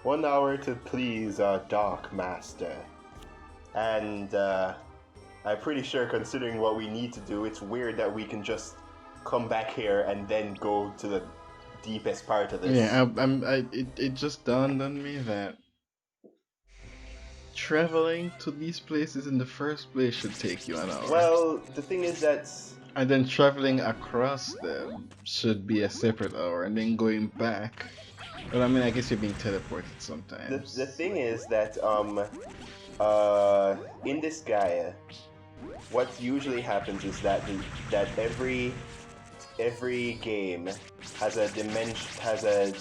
1 hour to please Dark Master. And I'm pretty sure, considering what we need to do, it's weird that we can just come back here and then go to the deepest part of this. Yeah, it just dawned on me that traveling to these places in the first place should take you an hour. Well, the thing is that... And then traveling across them should be a separate hour, and then going back. Well, I mean, I guess you're being teleported sometimes. The thing is that, in this Gaia, what usually happens is that every game has a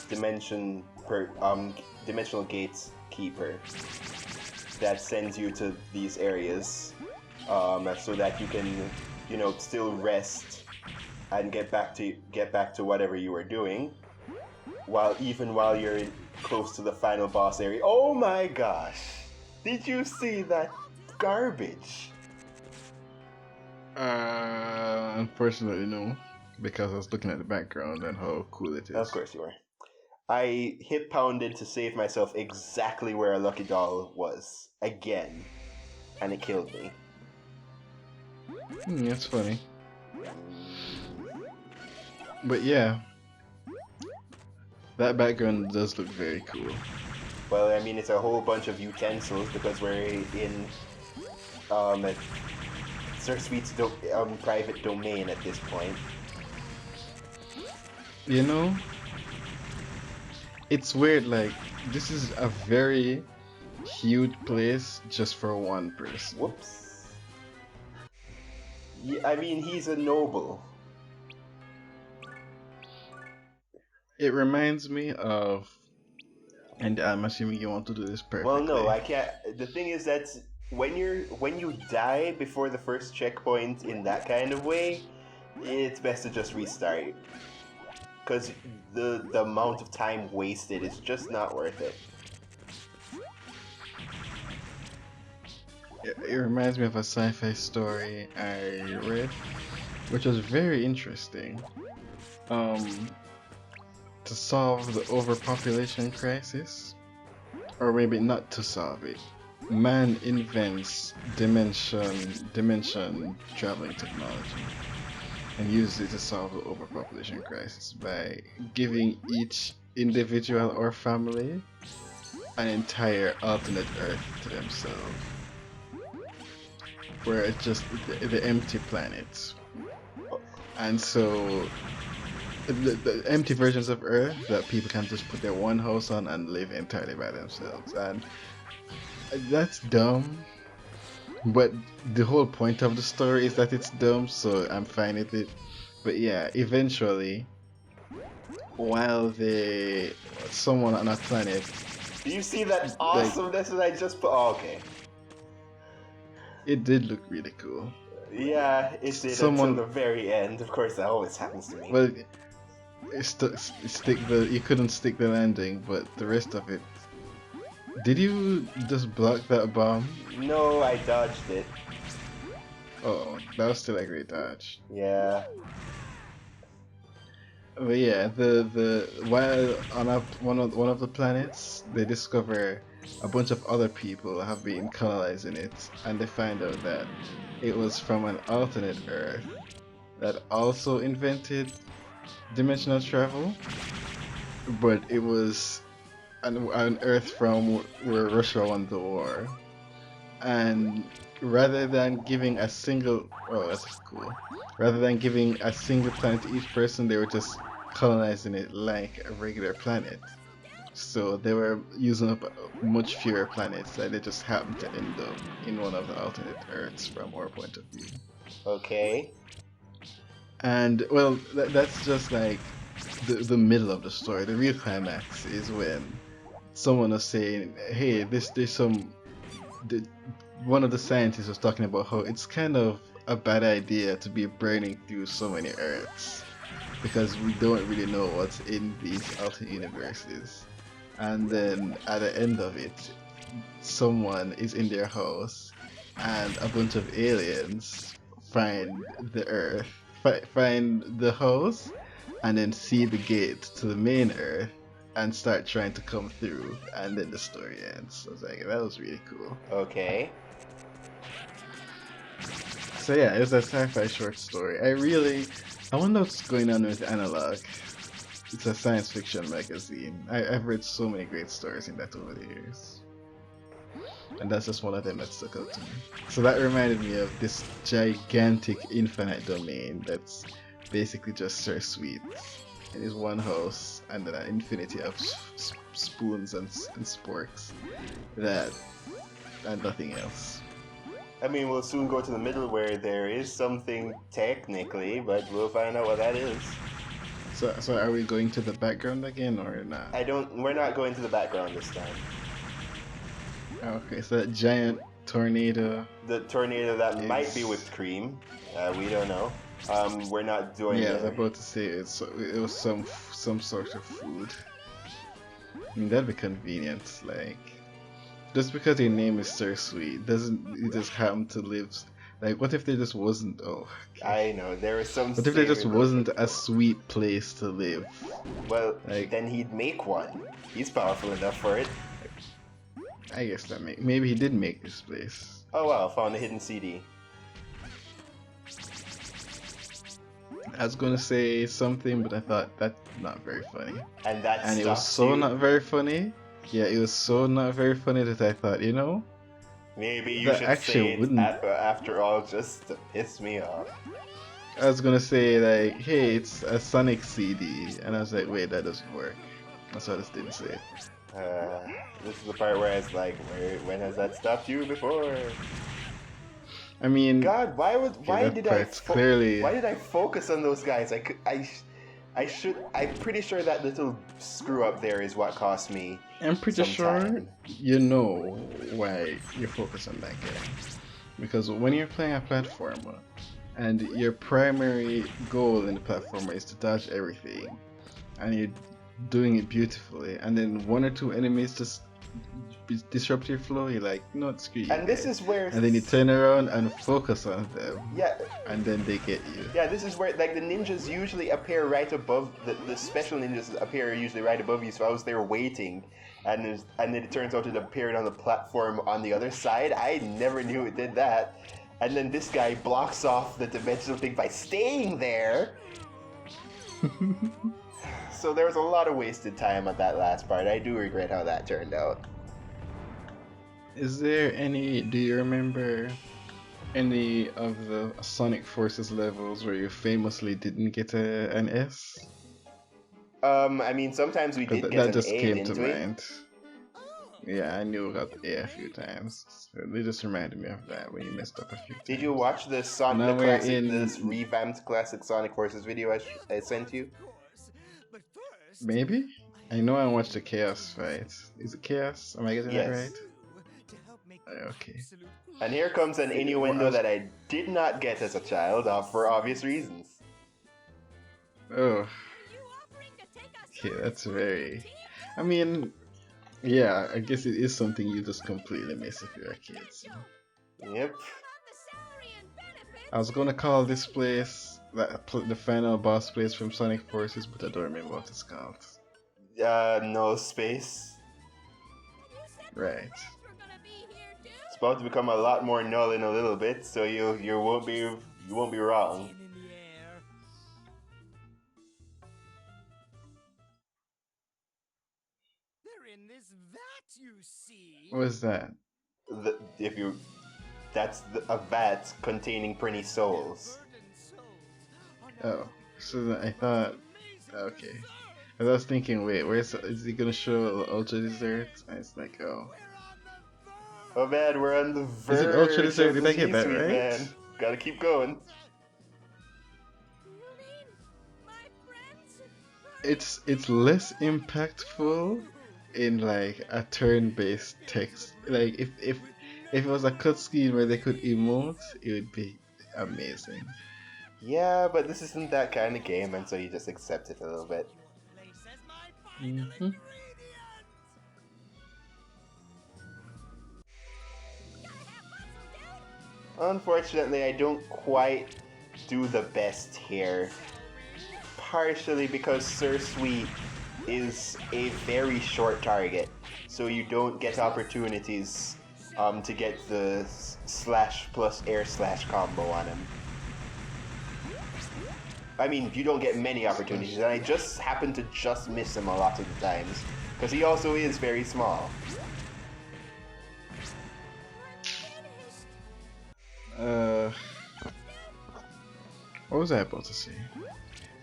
dimensional gates keeper that sends you to these areas, so that you can, still rest and get back to whatever you were doing, while you're close to the final boss area. Oh my gosh! Did you see that garbage? Unfortunately, no, because I was looking at the background and how cool it is. Of course you were. I hip pounded to save myself exactly where a lucky doll was again, and it killed me. That's funny. But yeah, that background does look very cool. Well, I mean, it's a whole bunch of utensils because we're in Sir Sweet's private domain at this point. You know, it's weird, like, this is a very huge place just for one person. Whoops. Yeah, I mean, he's a noble. It reminds me of, and I'm assuming you want to do this perfectly. Well, no, I can't. The thing is that when you die before the first checkpoint in that kind of way, it's best to just restart. Because the amount of time wasted is just not worth it. It reminds me of a sci-fi story I read, which was very interesting. To solve the overpopulation crisis, or maybe not to solve it, man invents dimension traveling technology and uses it to solve the overpopulation crisis by giving each individual or family an entire alternate Earth to themselves, where it's just the empty planets. And so the empty versions of Earth that people can just put their one house on and live entirely by themselves. And that's dumb, but the whole point of the story is that it's dumb, so I'm fine with it. But yeah, eventually, while someone on a planet... Do you see that awesomeness that I just put? Oh, okay. It did look really cool. Yeah, it did until the very end. Of course, that always happens to me. Well, you couldn't stick the landing, but the rest of it... Did you just block that bomb? No, I dodged it. Oh, that was still a great dodge. Yeah. But yeah, while on one of the planets, they discover a bunch of other people have been colonizing it, and they find out that it was from an alternate Earth that also invented dimensional travel, but it was an Earth from where Russia won the war. And rather than giving a single... Oh, that's cool. Rather than giving a single planet to each person, they were just colonizing it like a regular planet. So they were using up much fewer planets, and they just happened to end up in one of the alternate Earths from our point of view. Okay. And, well, that's just like the middle of the story. The real climax is when someone was saying, hey, one of the scientists was talking about how it's kind of a bad idea to be burning through so many Earths, because we don't really know what's in these alternate universes. And then at the end of it, someone is in their house and a bunch of aliens find the Earth, find the house, and then see the gate to the main Earth, and start trying to come through, and then the story ends. So I was like, that was really cool. Okay. So yeah, it was a sci-fi short story. I wonder what's going on with Analog. It's a science fiction magazine. I've read so many great stories in that over the years. And that's just one of them that stuck out to me. So that reminded me of this gigantic infinite domain that's basically just Sir Sweet in his one house, and then an infinity of spoons and sporks that and nothing else. I mean, we'll soon go to the middle where there is something technically, but we'll find out what that is. So are we going to the background again or not? We're not going to the background this time. Okay, so that giant tornado. The tornado that might be whipped cream. We don't know. We're not doing. Yeah, I was about to say it was some sort of food. I mean, that'd be convenient. Like, just because your name is Sir Sweet doesn't you just happen to live? Like, what if there just wasn't? Oh, okay. I know there is some. What if there just wasn't a sweet place to live? Well, like, then he'd make one. He's powerful enough for it. I guess that maybe he did make this place. Oh wow! Found a hidden CD. I was gonna say something, but I thought that's not very funny. And it was so not very funny. Yeah, it was so not very funny that I thought, maybe you should say it after all, just to piss me off. I was gonna say like, hey, it's a Sonic CD, and I was like, wait, that doesn't work. That's why I just didn't say it. This is the part where it's like, when has that stopped you before? I mean, God, why did I focus on those guys? I'm pretty sure that little screw up there is what cost me. I'm pretty sure you know why you focus on that guy. Because when you're playing a platformer, and your primary goal in the platformer is to dodge everything, and you're doing it beautifully, and then one or two enemies just disrupt your flow, you're like, no, screw you. And this is where... And then you turn around and focus on them. Yeah. And then they get you. Yeah, this is where, like, the ninjas usually appear right above... The special ninjas appear usually right above you, so I was there waiting. And then it turns out it appeared on the platform on the other side. I never knew it did that. And then this guy blocks off the dimensional thing by staying there. So there was a lot of wasted time at that last part. I do regret how that turned out. Do you remember any of the Sonic Forces levels where you famously didn't get an S? I mean, sometimes we did get an A. That just came to mind. Yeah, I knew about the A a few times. So they just reminded me of that when you messed up a few times. Did you watch this revamped classic Sonic Forces video I sent you? Maybe? I know I watched the Chaos fight. Is it Chaos? Am I getting that right? Okay. And here comes an innuendo that I did not get as a child, for obvious reasons. Oh. Okay, that's very... I mean, yeah, I guess it is something you just completely miss if you're a kid. So. Yep. I was gonna call this place the final boss place from Sonic Forces, but I don't remember what it's called. No space. Right. It's about to become a lot more null in a little bit, so you won't be wrong. What is that? That's a vat containing Prinny souls. Oh, so I thought, okay. I was thinking, wait, is he gonna show Ultra Dessert? And it's like, oh. Oh man, we're on the verge. Is it Ultra Dessert? Did I get that right? Man. Gotta keep going. It's less impactful in like a turn-based text. Like if it was a cutscene where they could emote, it would be amazing. Yeah, but this isn't that kind of game, and so you just accept it a little bit. Mm-hmm. Unfortunately, I don't quite do the best here. Partially because Sir Sweet is a very short target, so you don't get opportunities to get the slash plus air slash combo on him. I mean, you don't get many opportunities, and I just happen to just miss him a lot of the times, because he also is very small. What was I about to say?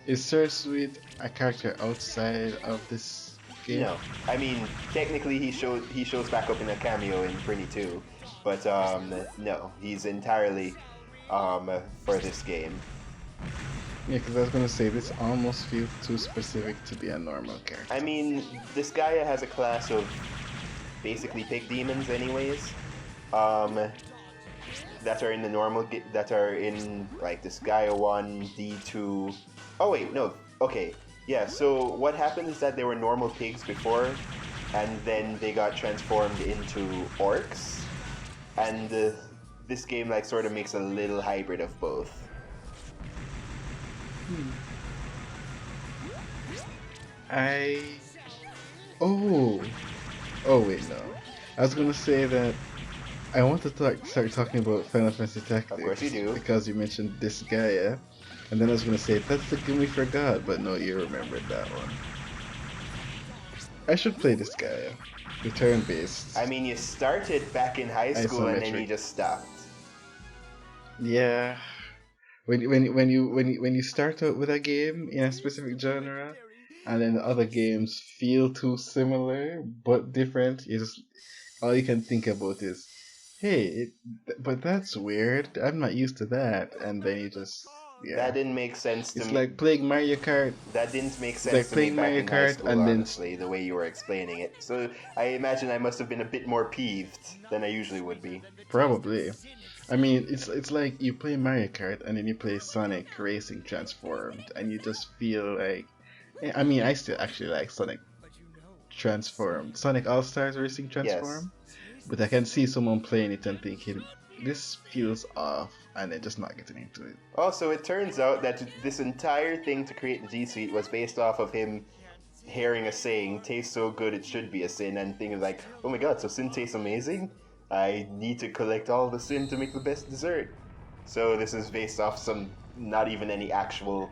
Is Sir Sweet a character outside of this game? No, I mean technically he shows back up in a cameo in Prinny 2, but no, he's entirely for this game. Yeah, because I was gonna say this almost feels too specific to be a normal character. I mean, this Gaia has a class of basically pig demons, anyways. That are in the normal that are in like this Gaia 1, D2. Oh wait, no. Okay. Yeah, so what happened is that they were normal pigs before, and then they got transformed into orcs. And this game like sort of makes a little hybrid of both. Oh wait, no. I was gonna say that I want to start talking about Final Fantasy Tactics. Of course you do. Because you mentioned this Gaia. And then I was gonna say, that's the game we forgot, but no, you remembered that one. I should play this Gaia. The turn-based. I mean, you started back in high school and then Isometric. you just stopped. Yeah. When you start out with a game in a specific genre, and then other games feel too similar but different, all you can think about is, hey, but that's weird. I'm not used to that, and then you just That didn't make sense to It's me. like playing Mario Kart. That didn't make sense like to me playing back Mario in high Kart school, and then- honestly, the way you were explaining it. So I imagine I must have been a bit more peeved than I usually would be. Probably. I mean, it's like you play Mario Kart and then you play Sonic Racing Transformed, and you just feel like. I mean, I still actually like Sonic Transformed, Sonic All Stars Racing Transform, but I can see someone playing it and thinking this feels off, and then just not getting into it. Also, it turns out that this entire thing to create the G Suite was based off of him hearing a saying, "Tastes so good it should be a sin," and thinking like, "Oh my god, so sin tastes amazing? I need to collect all the sin to make the best dessert." So this is based off some, not even any actual.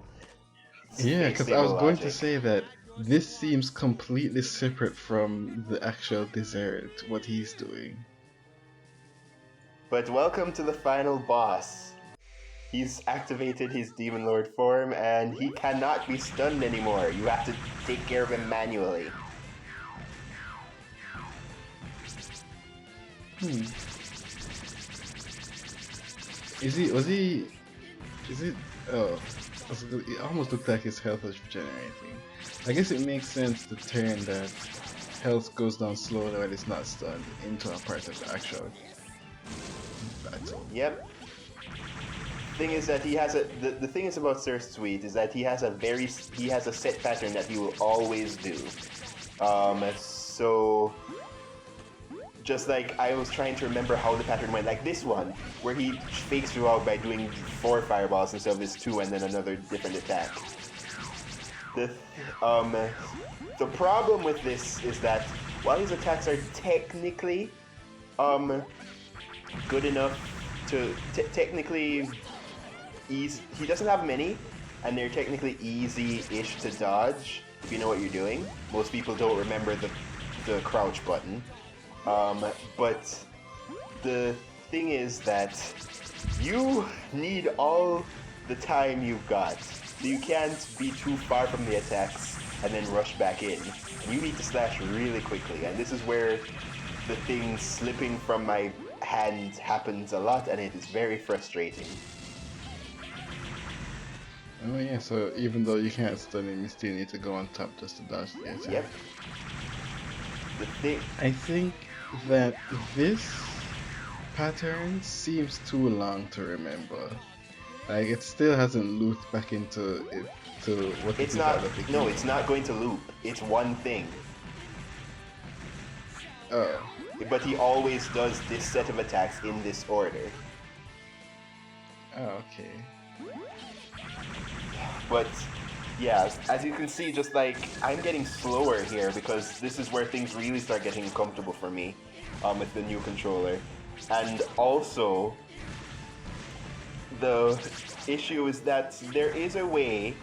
Yeah, because I was going to logic. say that this seems completely separate from the actual dessert, what he's doing. But welcome to the final boss. He's activated his Demon Lord form, and he cannot be stunned anymore. You have to take care of him manually. Is it, oh, it almost looked like his health was regenerating. I guess it makes sense to turn that health goes down slowly when it's not stunned into a part of the actual battle. Yep. Thing is that he has a the thing is about Sir Sweet is that he has a set pattern that he will always do. So just like I was trying to remember how the pattern went, like this one where he fakes you out by doing 4 fireballs instead of his 2 and then another different attack. The problem with this is that while his attacks are technically good enough to technically easy, he doesn't have many, and they're technically easy-ish to dodge if you know what you're doing. Most people don't remember the crouch button, but the thing is that you need all the time you've got. So you can't be too far from the attacks and then rush back in. You need to slash really quickly, and this is where the thing slipping from my hand happens a lot, and it is very frustrating. Oh yeah, so even though you can't stun him, you still need to go on top just to dodge the attack. Yep. The thing. I think that this pattern seems too long to remember. Like it still hasn't looped back into it to what it It's is not. at the beginning. No, it's not going to loop. It's one thing. Oh. But he always does this set of attacks in this order. Oh, okay. But yeah, as you can see, just like I'm getting slower here because this is where things really start getting comfortable for me, with the new controller, and also the issue is that there is a way.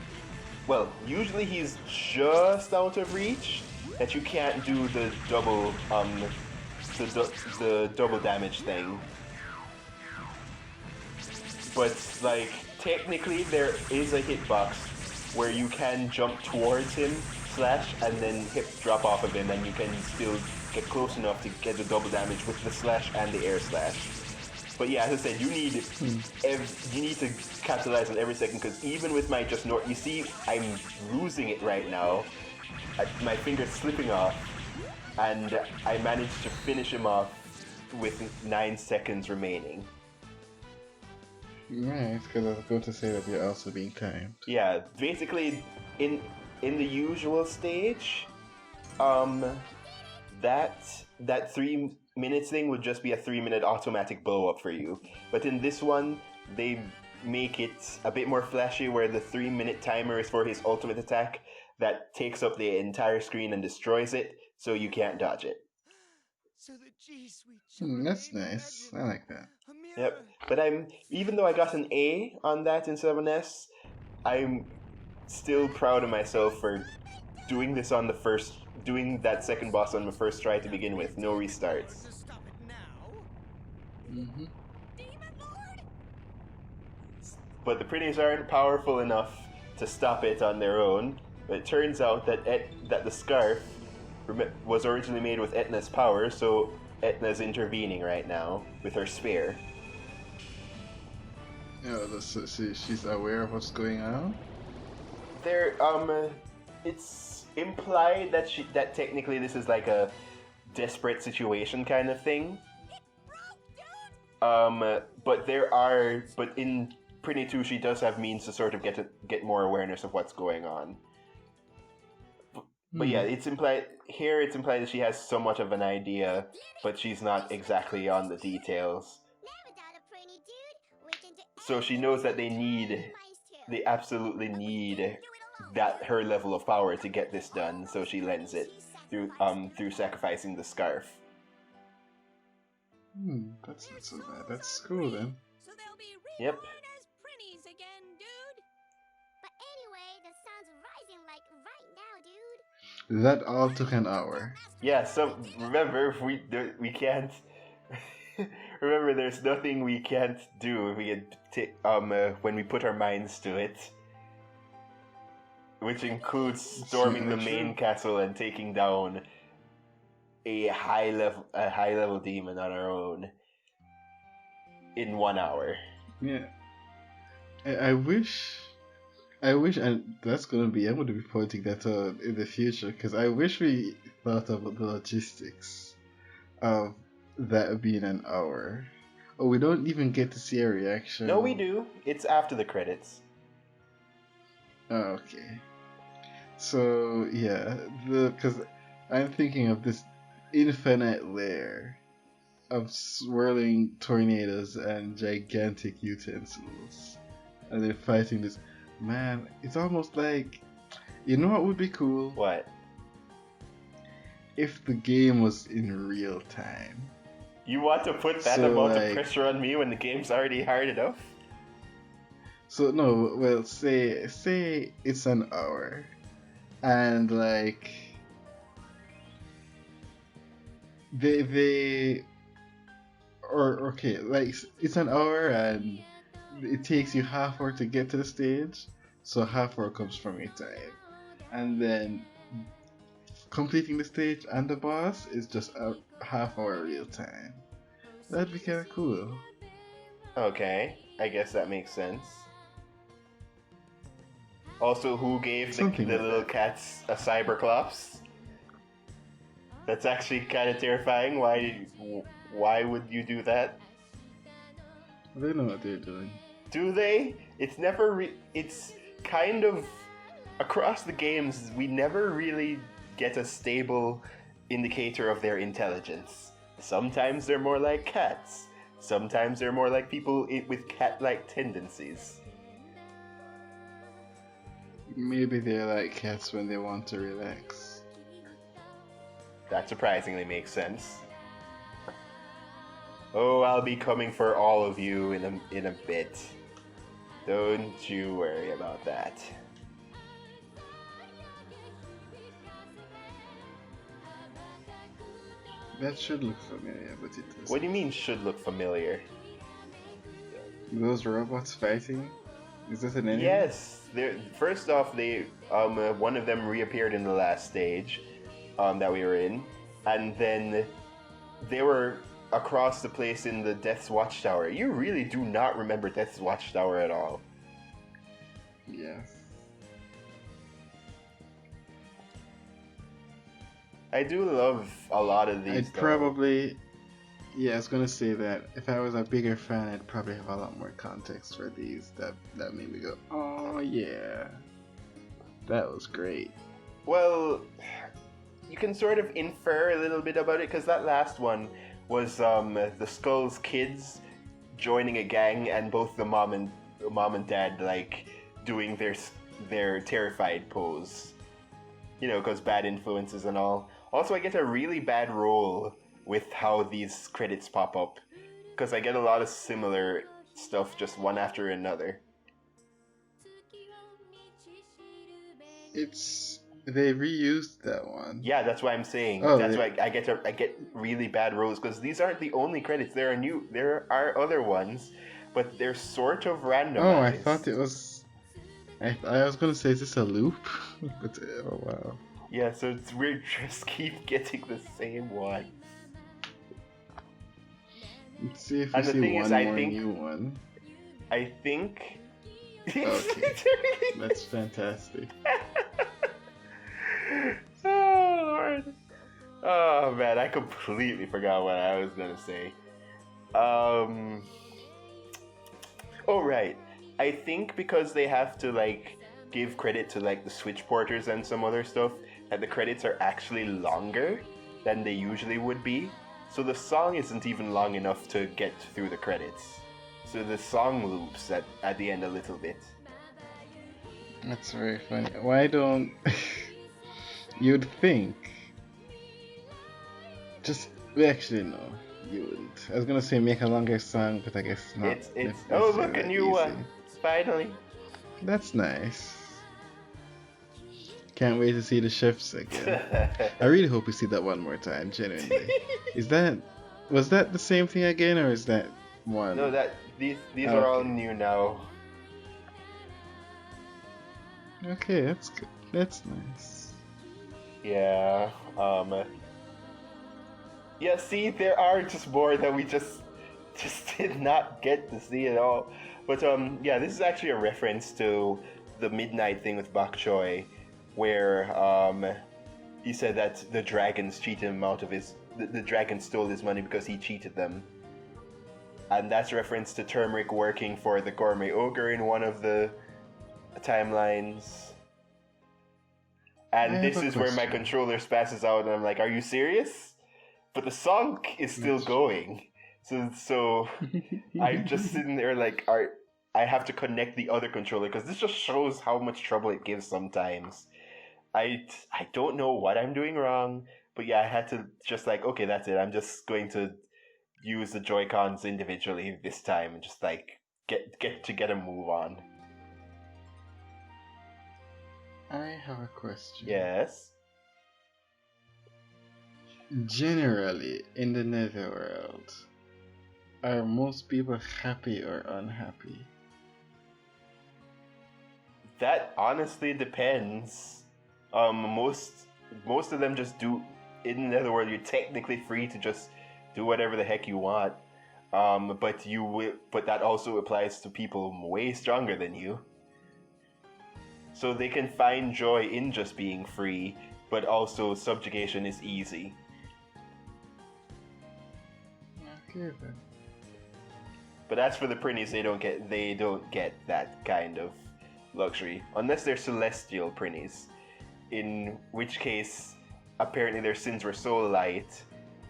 Well, usually he's just out of reach that you can't do the double damage thing. But like technically there is a hitbox where you can jump towards him, slash, and then hip drop off of him, and you can still get close enough to get the double damage with the slash and the air slash. But yeah, as I said, you need to capitalize on every second, because even with my just north, you see, I'm losing it right now. My finger's slipping off, and I managed to finish him off with 9 seconds remaining. Right, because I was going to say that you're also being timed. Yeah, basically, in the usual stage, that 3 minutes thing would just be a 3-minute automatic blow up for you. But in this one, they make it a bit more flashy, where the 3-minute timer is for his ultimate attack that takes up the entire screen and destroys it, so you can't dodge it. That's nice. I like that. Yep. But even though I got an A on that in 7S, I'm still proud of myself for doing that second boss on the first try to begin with, no restarts. Mm-hmm. But the Prinnies aren't powerful enough to stop it on their own. But it turns out that the scarf was originally made with Etna's power, so Etna's intervening right now with her spear. Yeah, so she's aware of what's going on? It's implied that technically this is like a desperate situation kind of thing. But in Prinny 2, she does have means to sort of get more awareness of what's going on. But yeah, it's implied that she has somewhat of an idea, but she's not exactly on the details. So she knows that they absolutely need that her level of power to get this done, so she lends it through sacrificing the scarf. That's not so bad. That's cool then. So they'll be Yep. reborn as Prinnies again, dude. But anyway, the sun's rising like right now, dude. That all took an hour. Yeah. So remember, we can't. Remember, there's nothing we can't do when we put our minds to it, which includes storming the main castle and taking down a high level demon on our own in 1 hour. Yeah. I wish, and that's gonna be, I'm gonna be pointing that out in the future, because I wish we thought about the logistics of that being an hour. Oh, we don't even get to see a reaction. No, we do. It's after the credits. Oh, okay. So yeah, because I'm thinking of this infinite layer of swirling tornadoes and gigantic utensils, and they're fighting this. Man, it's almost like, you know what would be cool? What? If the game was in real time. You want to put that amount of pressure on me when the game's already hard enough? So no, well, say it's an hour, and like okay, like it's an hour and it takes you half hour to get to the stage, so half hour comes from your time, and then completing the stage and the boss is just a half hour real time. That'd be kind of cool. Okay, I guess that makes sense. Also, who gave the little cats a cyberclops? That's actually kind of terrifying. Why would you do that? They know what they're doing. Do they? It's never. It's kind of across the games. We never really get a stable indicator of their intelligence. Sometimes they're more like cats. Sometimes they're more like people with cat-like tendencies. Maybe they're like cats when they want to relax. That surprisingly makes sense. Oh, I'll be coming for all of you in a bit. Don't you worry about that. That should look familiar, but it doesn't. What do you mean should look familiar? Those robots fighting? Is this an enemy? Yes. First off, they one of them reappeared in the last stage that we were in, and then they were across the place in the Death's Watchtower. You really do not remember Death's Watchtower at all. Yeah. I do love a lot of these. I'd probably... Yeah, I was gonna say that if I was a bigger fan, I'd probably have a lot more context for these. That made me go, oh yeah, that was great. Well, you can sort of infer a little bit about it because that last one was the Skull's kids joining a gang, and both the mom and dad like doing their terrified pose. You know, because bad influences and all. Also, I get a really bad roll with how these credits pop up, because I get a lot of similar stuff just one after another. They reused that one. Yeah, that's why I'm saying. Oh, that's why I get really bad rolls, because these aren't the only credits. There are other ones, but they're sort of randomized. Oh, I thought it was. I was gonna say, is this a loop? But oh wow. Yeah, so we just keep getting the same one. Let's see if we And the see thing one is, I more think- new one. I think. Okay. That's fantastic. Oh Lord. Oh man, I completely forgot what I was gonna say. Oh right. I think because they have to like give credit to like the Switch porters and some other stuff, that the credits are actually longer than they usually would be. So the song isn't even long enough to get through the credits. So the song loops at the end a little bit. That's very funny. Why don't you'd think? Actually no, you wouldn't. I was gonna say make a longer song, but I guess not. It's oh necessarily look, a that new easy. one. Finally. That's nice. Can't wait to see the chefs again. I really hope we see that one more time, genuinely. Was that the same thing again, or is that one? No, these are all Okay. new now. Okay, that's good. That's nice. Yeah. Yeah, see, there are just more that we just did not get to see at all. But yeah, this is actually a reference to the midnight thing with Bok Choy, where he said that the dragons cheated him out of the dragons stole his money because he cheated them. And that's a reference to Turmeric working for the Gourmet Ogre in one of the timelines. And I this have a is where my question. controller spasses out and I'm like, are you serious? But the song is still going. So I'm just sitting there like, I have to connect the other controller because this just shows how much trouble it gives sometimes. I don't know what I'm doing wrong, but yeah, I had to just like, okay, that's it. I'm just going to use the Joy-Cons individually this time and just like get a move on. I have a question. Yes. Generally, in the netherworld, are most people happy or unhappy? That honestly depends. Most of them just do. In other words, you're technically free to just do whatever the heck you want. But that also applies to people way stronger than you. So they can find joy in just being free, but also subjugation is easy. Okay then. But as for the Prinnies, they don't get that kind of luxury unless they're celestial Prinnies, in which case apparently their sins were so light,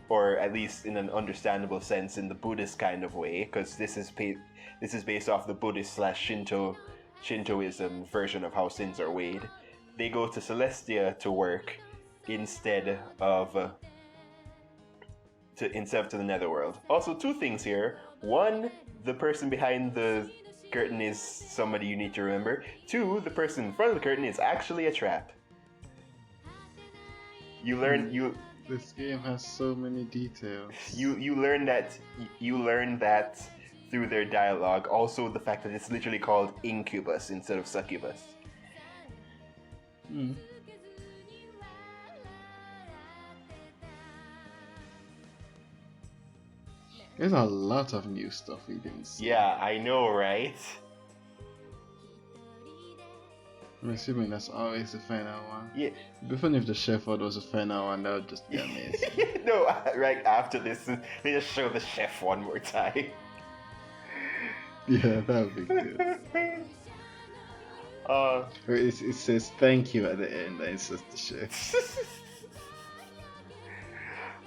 or at least in an understandable sense in the Buddhist kind of way, because this is based off the Buddhist / Shinto Shintoism version of how sins are weighed. They go to Celestia to work instead of to the Netherworld. Also, two things here. One, the person behind the curtain is somebody you need to remember. Two, the person in front of the curtain is actually a trap. You learn you This game has so many details. you learn that through their dialogue. Also, the fact that it's literally called incubus instead of succubus. Hmm. There's a lot of new stuff we didn't see. Yeah, I know, right? I'm assuming that's always the final one. Yeah. It'd be funny if the chef was the final one. That would just be amazing. No, right after this, they just show the chef one more time. Yeah, that would be good. Or it says thank you at the end, and it's just the chef.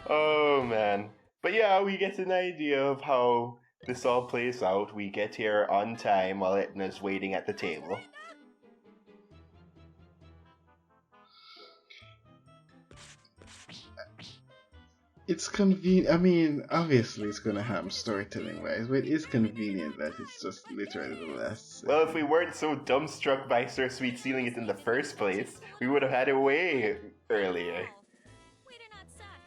Oh man. But yeah, we get an idea of how this all plays out. We get here on time while Etna's waiting at the table. It's convenient. I mean, obviously it's gonna have storytelling wise, but it's convenient that it's just literally the last. Well, if we weren't so dumbstruck by Sir Sweet sealing it in the first place, we would have had it way earlier. We do not suck.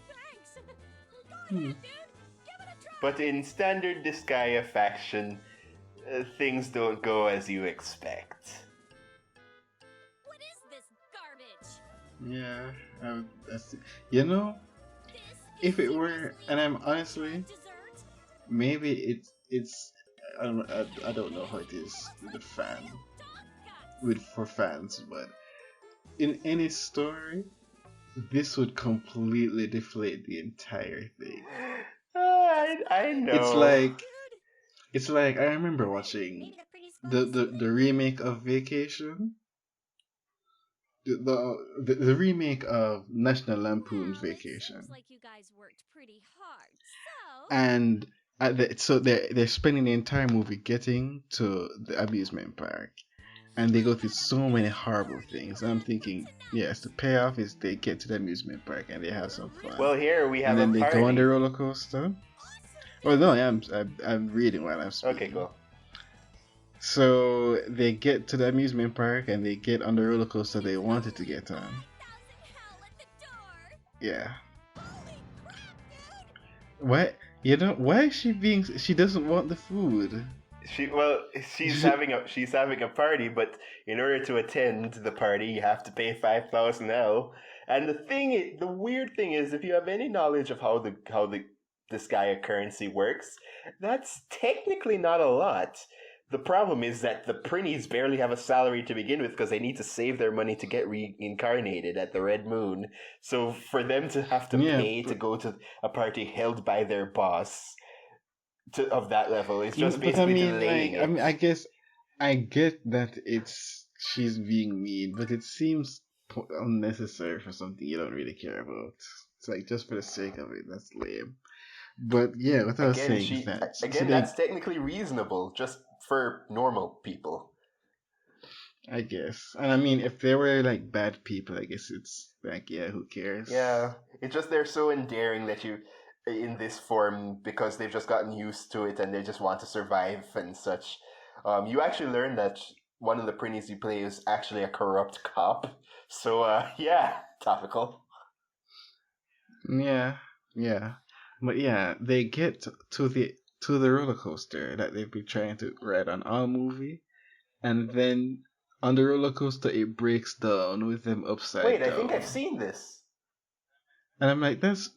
Thanks. Go ahead, dude. Give it a try. But in standard Disgaea faction, things don't go as you expect. What is this garbage? Yeah, that's, you know, This if is it were, and I'm honestly, dessert. maybe it's I don't know how it is with the fan for fans, but in any story, this would completely deflate the entire thing. I know. It's like I remember watching the remake of Vacation. The remake of National Lampoon's Vacation. Seems like you guys worked pretty hard. So And so they're spending the entire movie getting to the amusement park, and they go through so many horrible things. And I'm thinking, yes, the payoff is they get to the amusement park and they have some fun. Well, here we have and then a they party. go on the roller coaster. Well, no, I'm reading while I'm speaking. Okay, cool. So they get to the amusement park and they get on the roller coaster they wanted to get on. 1,000 hell at the door. Yeah. Holy crap, dude! What? You know, why is she being? She doesn't want the food. She's having a party, but in order to attend the party, you have to pay 5,000 L. And the weird thing is, if you have any knowledge of how the Disgaea currency works, that's technically not a lot. The problem is that the Prinnies barely have a salary to begin with because they need to save their money to get reincarnated at the Red Moon. So for them to have to pay to go to a party held by their boss of that level, it's just basically delaying it. I mean, I guess I get that she's being mean, but it seems unnecessary for something you don't really care about. It's like just for the sake of it. That's lame. But yeah, what I was saying is that that's technically reasonable, just for normal people. I guess, and I mean, if they were like bad people, I guess it's like, yeah, who cares? Yeah, it's just they're so endearing that you, in this form, because they've just gotten used to it and they just want to survive and such. You actually learn that one of the Prinnies you play is actually a corrupt cop. So yeah, topical. Yeah. But yeah, they get to the roller coaster that they've been trying to ride on all movie, and then on the roller coaster it breaks down with them upside down. Wait, I think I've seen this. And I'm like, that's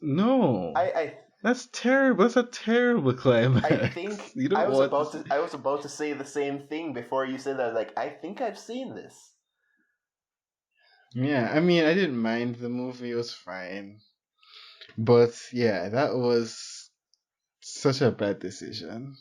terrible. That's a terrible climax. I think I was about to say the same thing before you said that. Like, I think I've seen this. Yeah, I mean, I didn't mind the movie; it was fine. But yeah, that was such a bad decision.